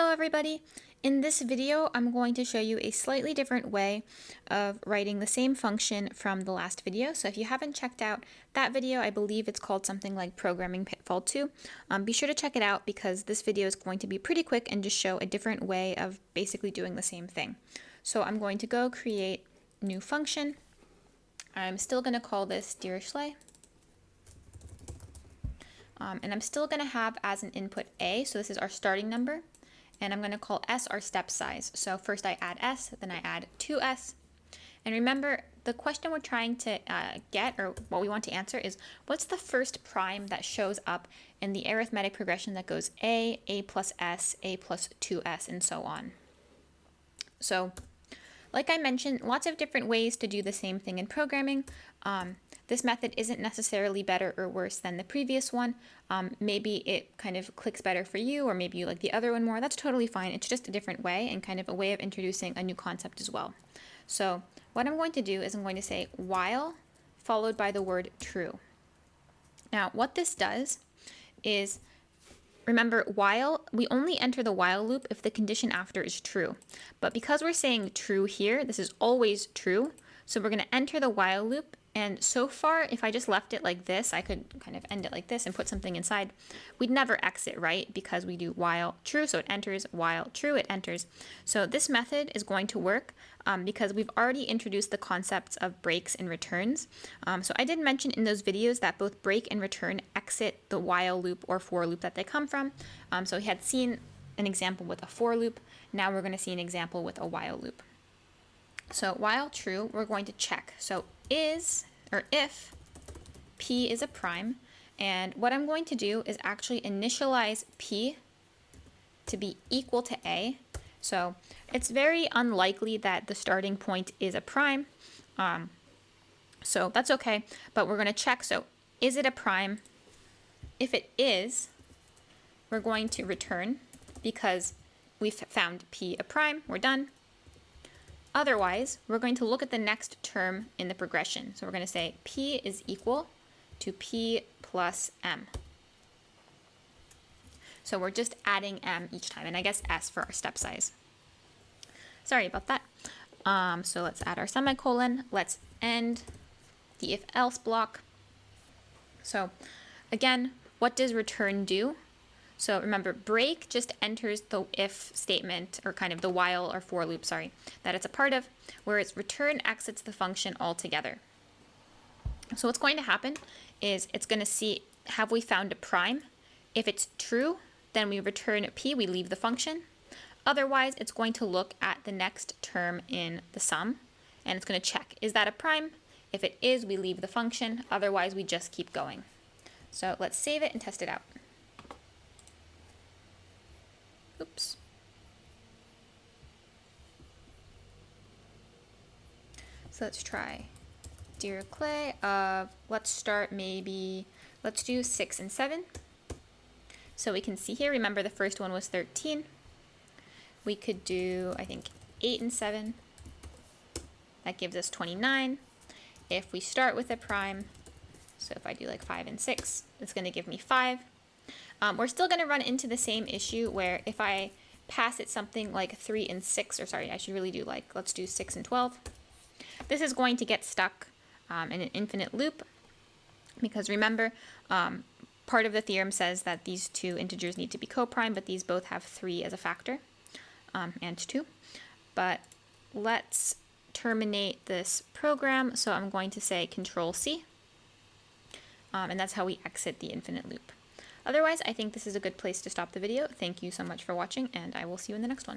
Hello everybody! In this video, I'm going to show you a slightly different way of writing the same function from the last video. So if you haven't checked out that video, I believe it's called something like Programming Pitfall 2. Be sure to check it out because this video is going to be pretty quick and just show a different way of basically doing the same thing. So I'm going to go create new function. I'm still going to call this Dirichlet. And I'm still going to have as an input a, so this is our starting number, and I'm going to call s our step size. So first I add s, then I add 2s. And remember, the question we're trying to get, or what we want to answer, is what's the first prime that shows up in the arithmetic progression that goes a plus s, a plus 2s, and so on. So like I mentioned, lots of different ways to do the same thing in programming. This method isn't necessarily better or worse than the previous one. Maybe it kind of clicks better for you, or maybe you like the other one more. That's totally fine. It's just a different way and kind of a way of introducing a new concept as well. So what I'm going to do is I'm going to say while followed by the word true. Now what this does is, remember, while, we only enter the while loop if the condition after is true. But because we're saying true here, this is always true. So we're going to enter the while loop. And so far, if I just left it like this, I could kind of end it like this and put something inside. We'd never exit, right? Because we do while true, so it enters, while true, it enters. So this method is going to work because we've already introduced the concepts of breaks and returns. So I did mention in those videos that both break and return exit the while loop or for loop that they come from. So we had seen an example with a for loop. Now we're going to see an example with a while loop. So while true, we're going to check. So is, or if p is a prime, and what I'm going to do is actually initialize p to be equal to a. So it's very unlikely that the starting point is a prime, so that's okay, but we're going to check. So is it a prime? If it is, we're going to return because we've found p a prime. We're done. Otherwise, we're going to look at the next term in the progression. So we're going to say p is equal to p plus m. So we're just adding m each time, and I guess s for our step size. Sorry about that. So let's add our semicolon. Let's end the if-else block. So again, what does return do? So remember, break just enters the if statement, or kind of the while or for loop, sorry, that it's a part of, whereas return exits the function altogether. So what's going to happen is it's going to see, have we found a prime? If it's true, then we return p, we leave the function. Otherwise, it's going to look at the next term in the sum, and it's going to check, is that a prime? If it is, we leave the function. Otherwise, we just keep going. So let's save it and test it out. Oops. So let's try Dirichlet. Let's start maybe, let's do 6 and 7. So we can see here, remember the first one was 13. We could do, I think, 8 and 7. That gives us 29. If we start with a prime, so if I do like 5 and 6, it's going to give me 5. We're still going to run into the same issue where if I pass it something like 3 and 6, or sorry, I should really do like, let's do 6 and 12. This is going to get stuck in an infinite loop because remember, part of the theorem says that these two integers need to be coprime, but these both have 3 as a factor and 2. But let's terminate this program. So I'm going to say Control-C, and that's how we exit the infinite loop. Otherwise, I think this is a good place to stop the video. Thank you so much for watching, and I will see you in the next one.